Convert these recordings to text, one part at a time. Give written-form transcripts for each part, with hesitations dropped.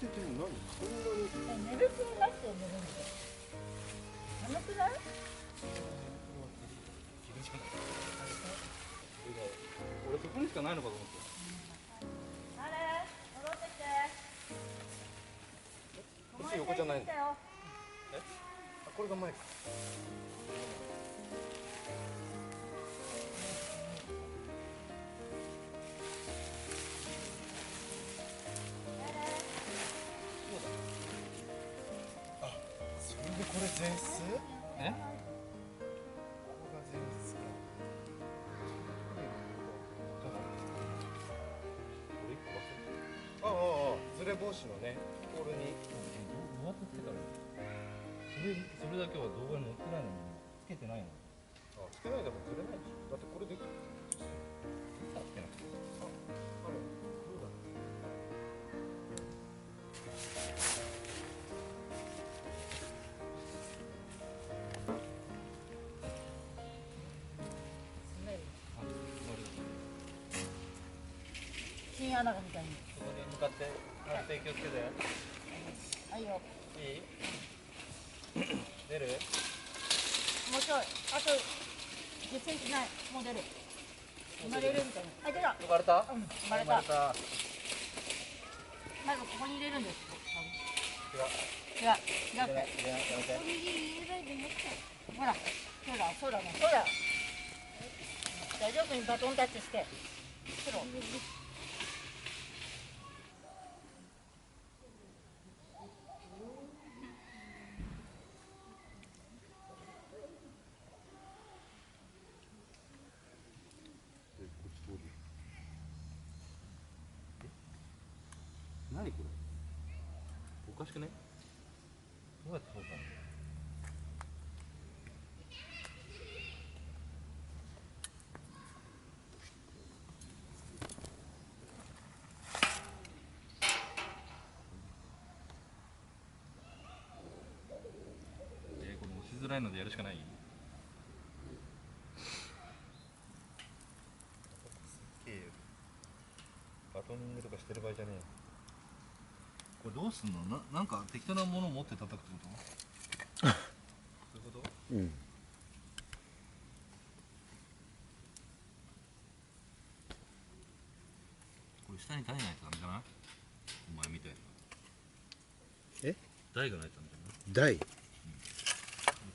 てても何そんなに寝る気になって寝るんですよ。眠くない？俺そこにしかないのかと思って。あれ戻ってきて。こっち横じゃないの？え？あ、これが前か。あ、それでこれ前室？え？ここが前室か。俺一個忘れてああ、ずれ防止のね、ポールに。どうやってつけたらいいの？それだけは動画に載ってないのにつけてないの？あ、つけないでもずれないでしょ。だってこれできる。つけなくて。ある。そうだ。チンアナゴみたいに。そこに向かって気をつけて。はいよ。いい？出る？もうちょい。あと10センチない。もう出る。生まれるみたいな。あ、出た。生まれた？うん、生まれた。まずここに入れるんです。違う。違う。違うって。ほら。そうだ。そうだね。そうだ。大丈夫にバトンタッチして。黒。何これ？おかしくね？どうやって通ったの？これ押しづらいのでやるしかない？バトニングとかしてる場合じゃねえよ。これどうすんの？なんか適当なものを持って叩くってこと？そういうこと？うん。これ下に台ないとダメじゃない？お前みたいな。え？台がないとダメじゃない？台？こ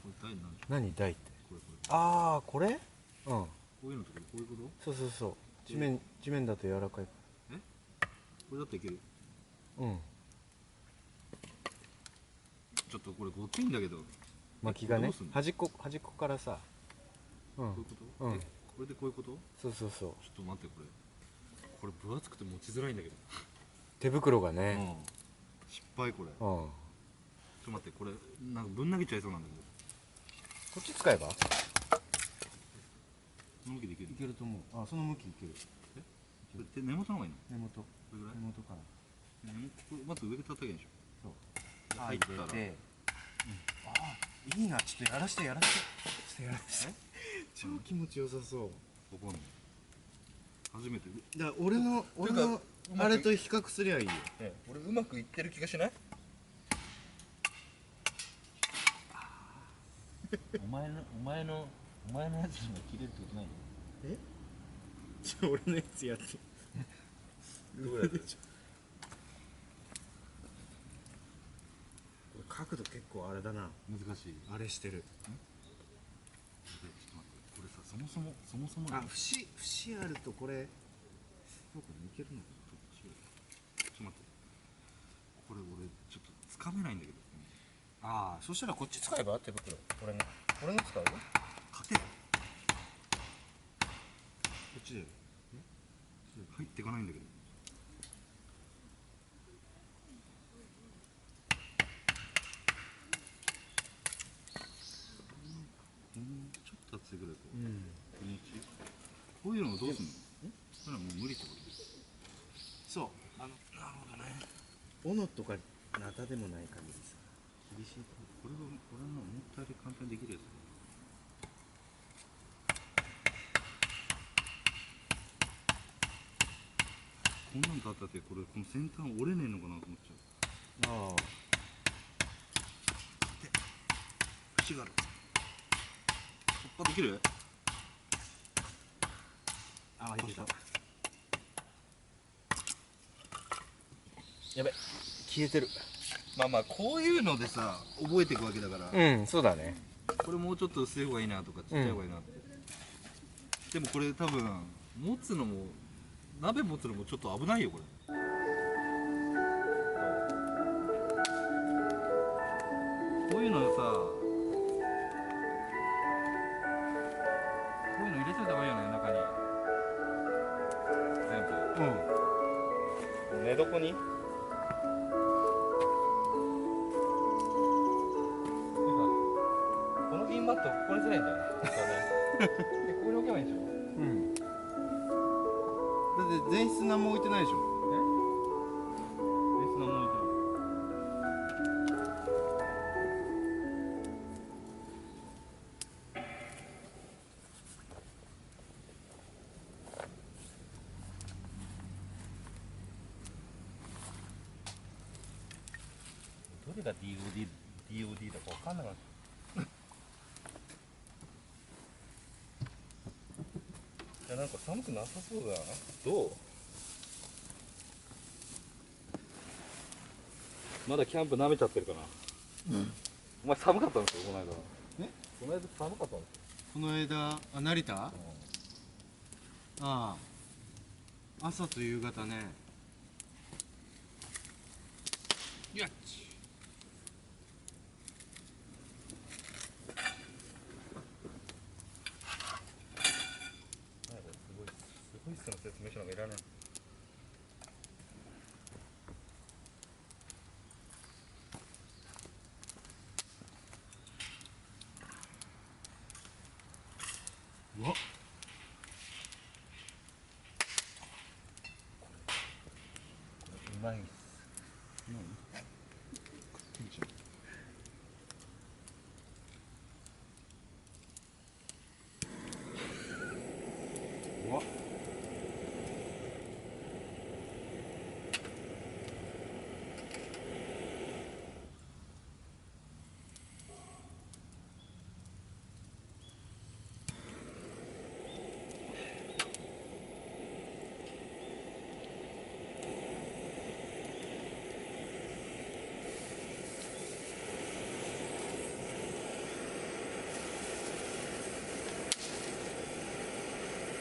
れ台なんでしょ？何台って？これ。ああ、これ？うん。こういうのとかこういうこと？そうそうそう。地面だと柔らかいかこれだっていける？ら。うん。ちょっとこれごついんだけど。巻きがねどうすんの？端っこからさ。うん。こういうこと？うん。これでこういうこと？そうそうそう。ちょっと待って、これ分厚くて持ちづらいんだけど。手袋がね。失敗これ。ちうん。ょっと待って、これなんかぶん投げちゃいそうなんだけど。こっち使えば？この向きでいける？いけると思う。あ、その向きいける。これ根元の方がいいの？根元。これぐらい？根元から。これまず上で叩けばいいでしょ？そう。入ったら。ああ、いいな。ちょっとやらして。ちょっとやらして。超気持ちよさそう。わかんない。初めて。だから俺のあれと比較すりゃいいよ。俺うまくいってる気がしない？お前のやつにも切れるってことないよ。俺のやつやって。どうやって？角度結構あれだな。難しい。あれしてる。ちょっと待って、これさ、そもそもあ、節あるとこれ。そうか、いけるのかな。ちょっと待って。これ俺ちょっとつかめないんだけど。ああ、そしたらこっち使えば手袋。これの使う？勝てよ。こっちで。入っていかないんだけど。ちょっと厚いぐらいか。こういうのをどうすんの？それはもう無理ってこと？そう。なるほどね。斧とかナタでもない限りさ。厳しい。これの思ったより簡単にできるやつ。こんなんだったってこの先端折れねえのかなと思っちゃう。口がある。突破できる？あ、いけた。やべ、消えてる。まあまあこういうのでさ覚えていくわけだから、うん、そうだね。これもうちょっと薄い方がいいなとかちっちゃい方がいいなって、でもこれ多分持つのも鍋持つのもちょっと危ないよこれ。こういうのさ、こういうの入れといた方がいいよね、中に全部。寝床に。この銀マットここにすりゃいいんだよね。ここに置けばいいんでしょ。うん。だって前室何も置いてないでしょ。ベースのもの置いてる。どれが DOD だか分かんなかった。いやなんか寒くなさそうだな。どう？まだキャンプ舐めちゃってるかな。うん。お前寒かったんですよこの間。え？この間寒かったんですよ。この間、あ、成田。ああ。朝と夕方ね。やっち。なんかすごいっすの説明書なんかいらない。うわ。うまいっす。うわ。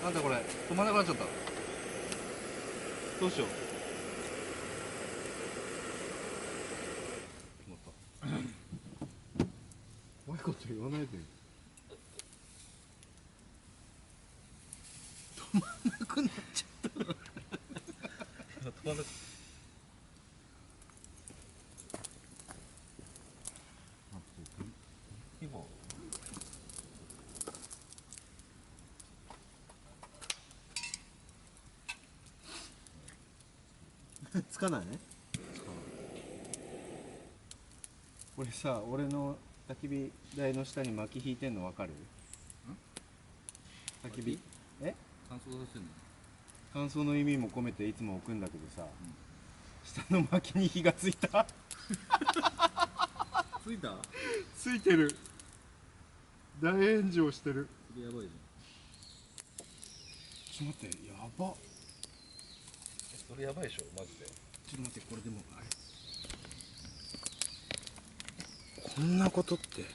なんだこれ止まらなくなっちゃった。どうしよう。止まった。怖いこと言わないで。止まんなくなっちゃった。止まんなく。つかないね。これさ、俺の焚き火台の下に薪引いてんの分かる？焚き火。え？乾燥させてんの？乾燥の意味も込めていつも置くんだけどさ、下の薪に火がついた。ついた？ついてる。大炎上してる。それやばいじちょっと待って、やば。ゃん。それやばいでしょマジで。ちょっと待って、これでもあれ、こんなことって。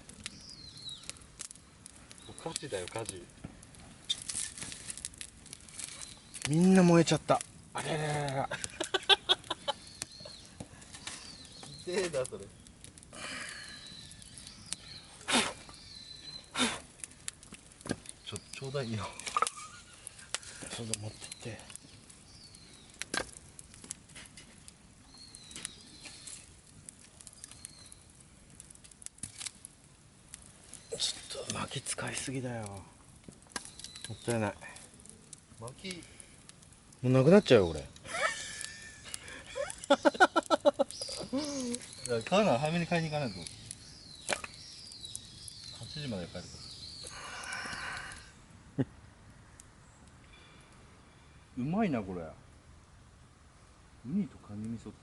火事だよ火事。みんな燃えちゃった。あれれれれれ。痛えなそれ。ちょうだいよ。ちょっと持ってって。ちょっと薪使いすぎだよ。もったいない。薪もうなくなっちゃうよ俺。買うなら早めに買いに行かないと。8時まで帰るから。うまいなこれ。ウニとカニ味噌って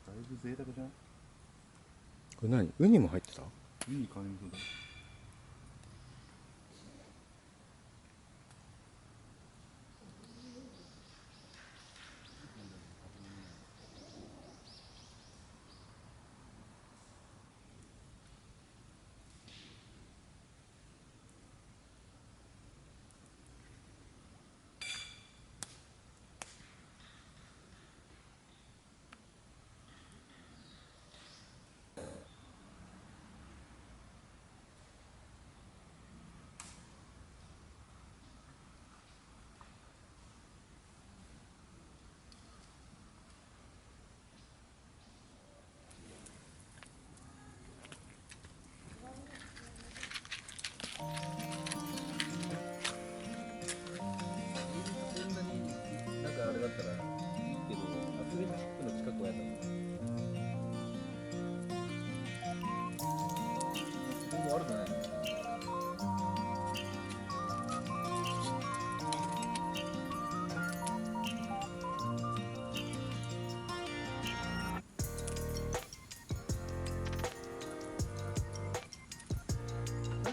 だいぶ贅沢じゃない？これ何？ウニも入ってた？ウニカニ味噌だ。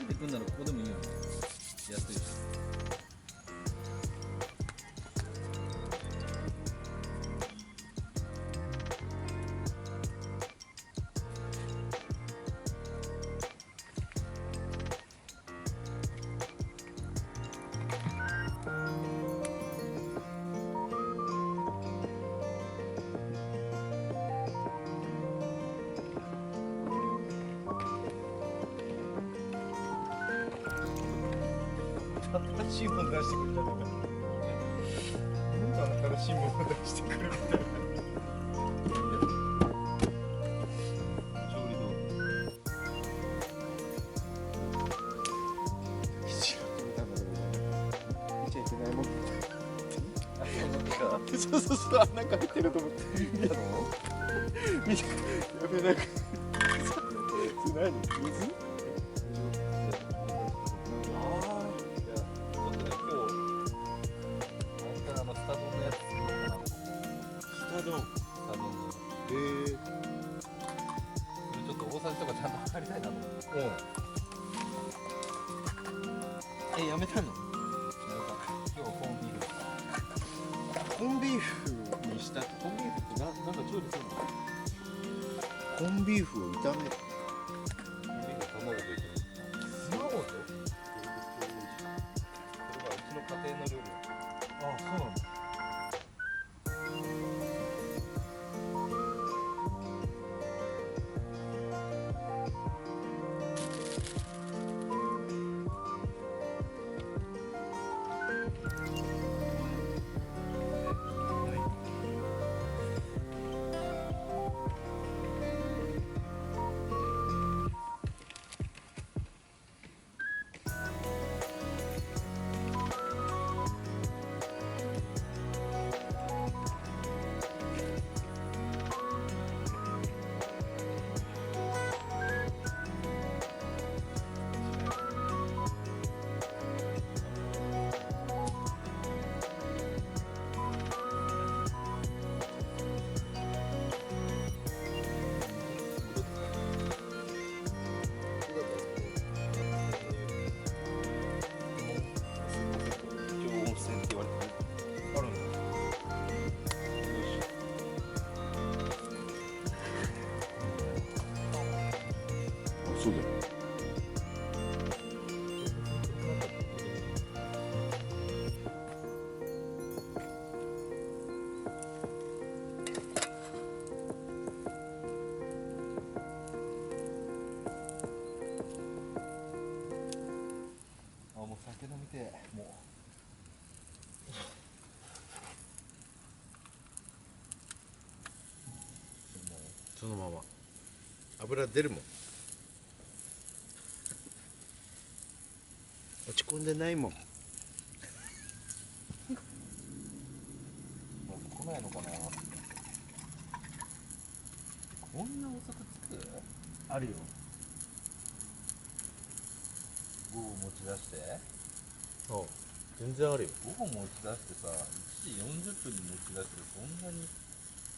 めて来んならここでもいいよね。安いし。新しいもん出してくるんじゃないか。なんか新しいもん出してくるみたいな。調理道見ちゃいけないもん。そうそうそう、あんなんか入ってると思って。見たの？見た。やべ、なんか。それ何？水？具。ちょっと大さじとかちゃんと測りたいなと思って。やめたの？今日はコンビーフ。コンビーフにした。コンビーフってなんか調理するの？コンビーフを炒める。コンビーフ卵と一緒に。卵と？それはうちの家庭の料理。あ、そうなんだ。そうだよ。あ、もう酒飲みてえ、もう。そのまま油出るもん。落ち込んでないもん。もう来ないのかな。こんな遅く着く？あるよ。午後持ち出して。あ、全然あるよ。午後持ち出してさ、1時40分に持ち出してそんなに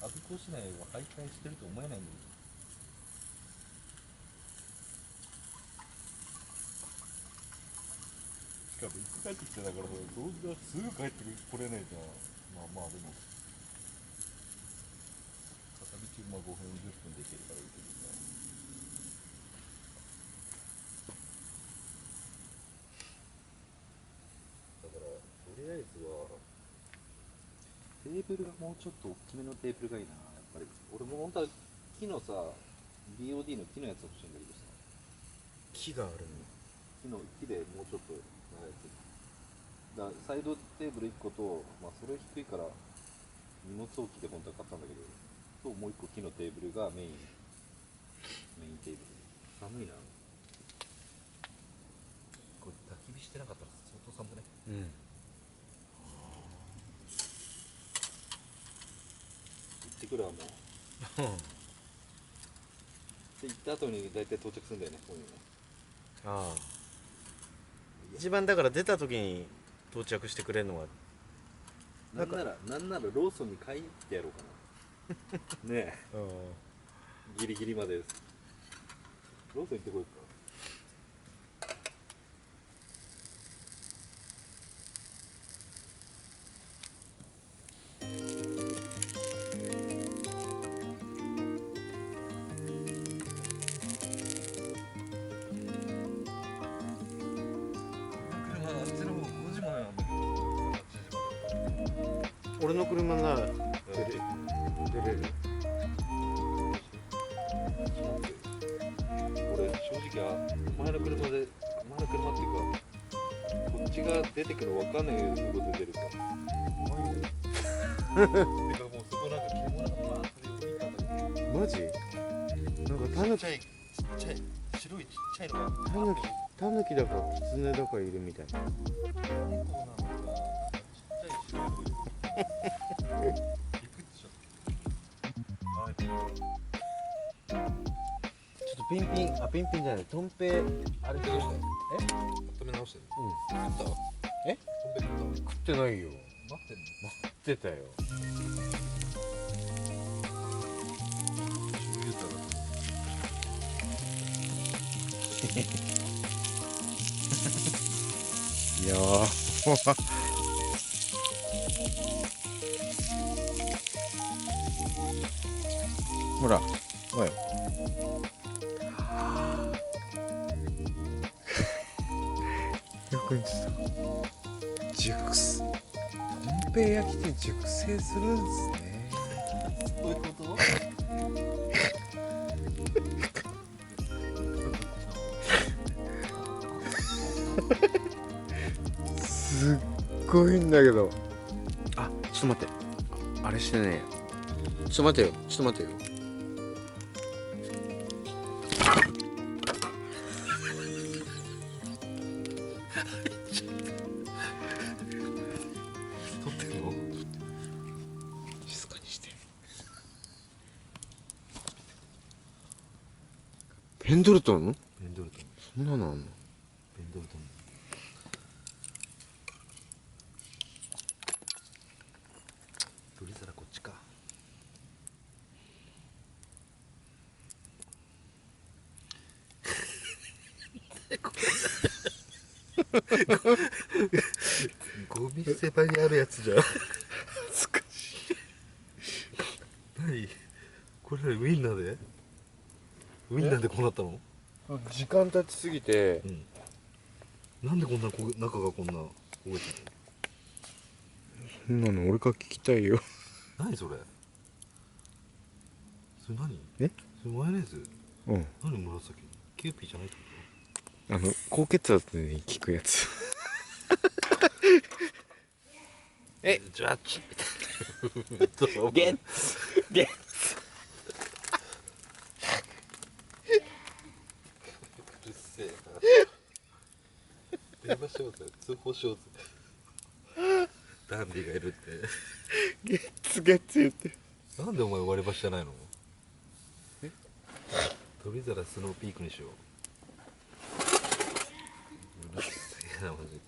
阿鼻子市内を徘徊してると思えないんだけど。しかもいつ帰ってきてだから、同時だすぐ帰ってこれないじゃん。まあまあでも片道5分10分で行けるからいいけどさ。だからとりあえずはテーブルがもうちょっと大きめのテーブルがいいな。やっぱり俺も本当は木のさ BOD の木のやつ欲しいんだけどさ、木があるの。木でもうちょっと長いやつだ。サイドテーブル1個と、まあ、それ低いから荷物置きで本当は買ったんだけど、ともう1個木のテーブルがメインテーブル。寒いな。これ焚き火してなかったら相当寒くね。うん。行ってくるわもう。で行った後に大体到着するんだよね、こういうのね。ああ。一番だから出た時に到着してくれるのが。なんならローソンに買いに行ってやろうかな。ねえ。ギリギリまで。ローソン行ってこいか。俺の車なら出れる。俺正直前の車っていうかこっちが出てくるの分かんないけどどこで出るかてかもうそこなんか煙がバーって降りたんだけどマジ？なんかちっちゃい白いちっちゃいのがタヌキだかキツネだかいるみたいな。ちょっとピンピンじゃない、トンペあれどうした？え？まとめ直してる。食った？え？トンペ食った？食ってないよ。待ってんの？待ってたよ。醤油だいやーほらおい100円した熟すとんぺい焼きって熟成するんですね。そういうこと？すっごいんだけど。あ、ちょっと待って、あれしてね。ちょっと待ってよ。撮ってるの？静かにして。ペンドルトン？ペンドルトン。そんなのあんの？ペンドルトン。取り皿こっちか。ゴミ捨て場にあるやつじゃん。恥ずかしい。何？これウインナーで？ウインナーでこうなったの？時間経ちすぎて、うん。なんでこんな中がこんな焦げてそんなの俺から聞きたいよ。るの？何それ？それ何？え？それマヨネーズ？うん。何紫？キューピーじゃないってこ高血圧に効くやつ。と？え？ジャッジ。ゲッゲッうるせえな。電話しようぜ。通報しようぜ。ダンディがいるって。ゲッツゲッツ言ってる。なんでお前割り箸じゃないの？取り皿スノーピークにしよう。うるせえなマジ。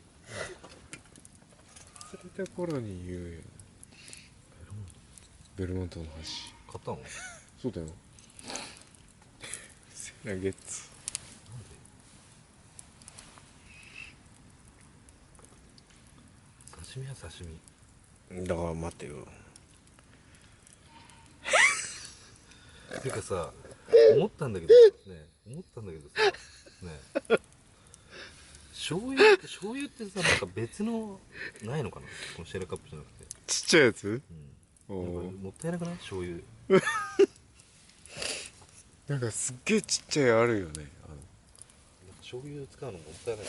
忘れた頃に言うよ。ベルモントの橋。買ったの？そうだよ。セラゲッツ。刺身は刺身。だから待ってよ。てかさ、思ったんだけどさ、ね醤油ってさ、なんか別のないのかな、このシェラカップじゃなくて。ちっちゃいやつ？うん、なんかもったいなくない？醤油。なんかすっげえちっちゃいあるよね。醤油使うのもったいない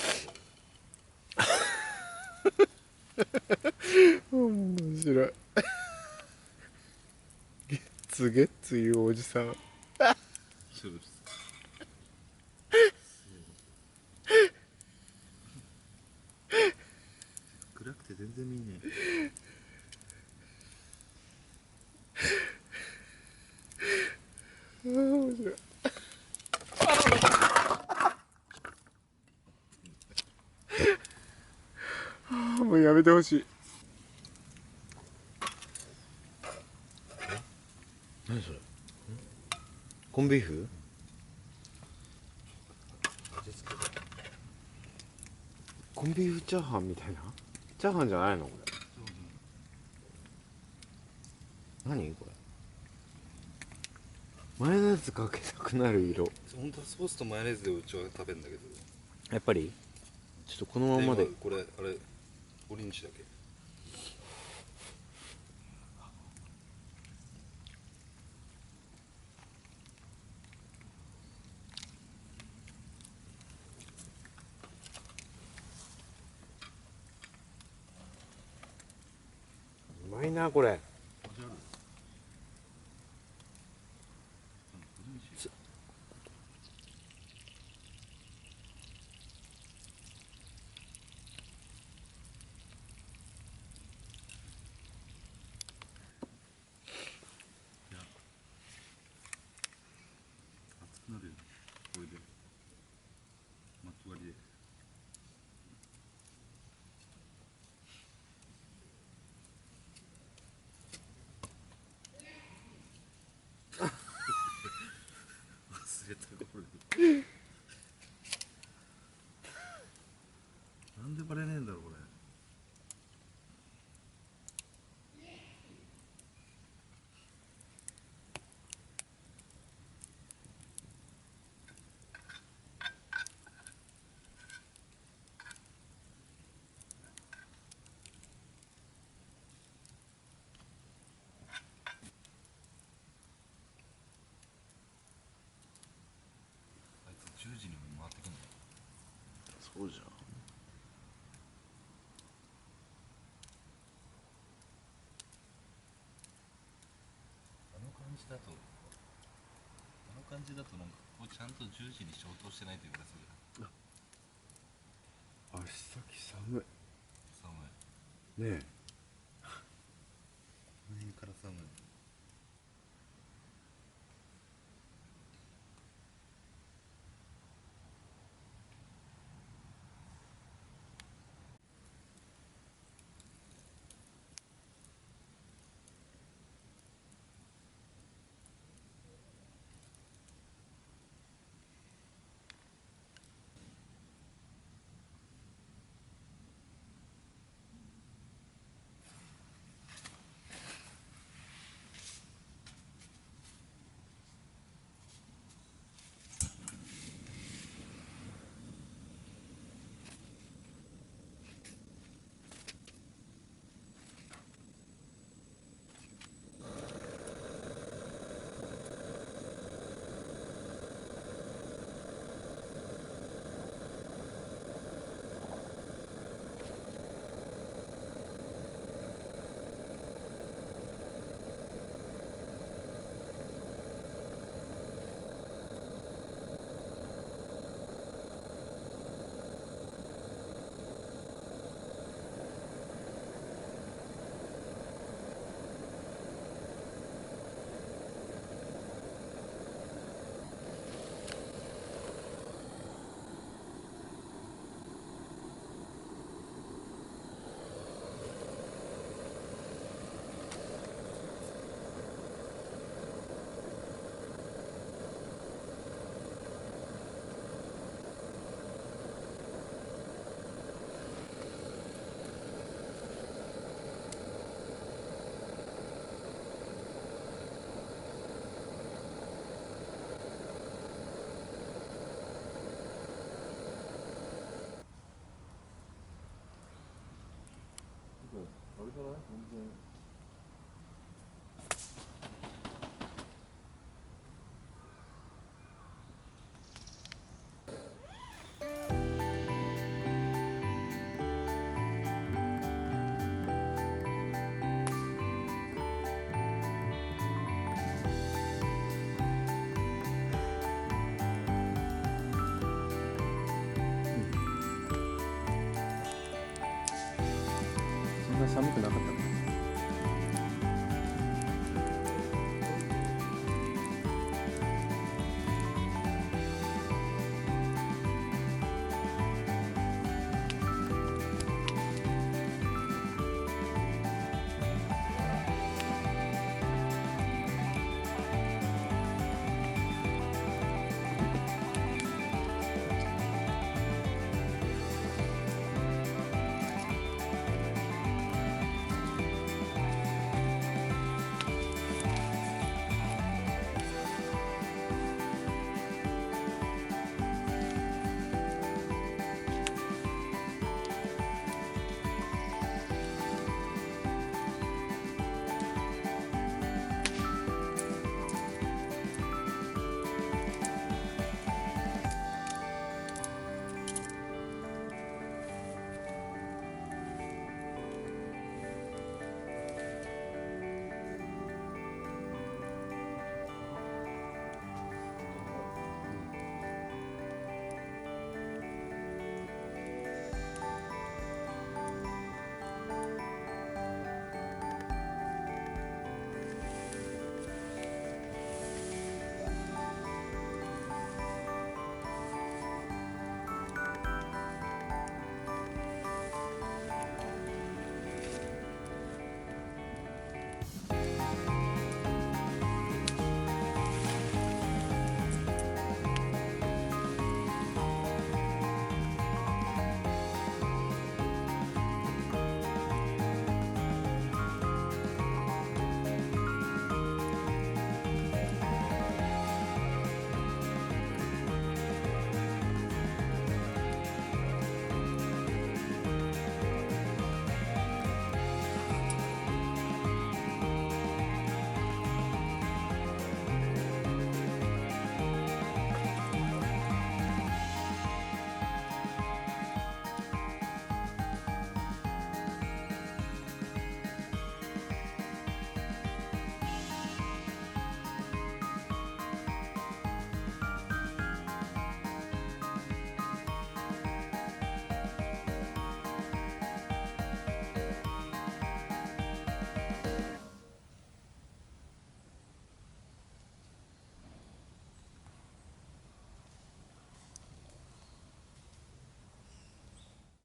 面白い。ゲッツゲッツ言うおじさん。そうです。暗くて全然見えね面白い。もうやめてほしい。何それ？コンビーフ？味付けがコンビーフチャーハンみたいな？チャーハンじゃないのこれ？何これ？マヨネーズかけたくなる色。本当はソースとマヨネーズでうちは食べるんだけど、やっぱりちょっとこのままで。これあれオレンジだけ。なこれ。熱くなるよこれで巻き割りで。忘れたこれ。なんでバレねえんだろうこれ。あいつ10時にも回ってくんだよ。そうじゃん。あの感じだとなんかここちゃんと10時に消灯してないというかする。足先寒寒い。い。ねこの辺から寒い。あれじゃない全然。そんな寒くなかった。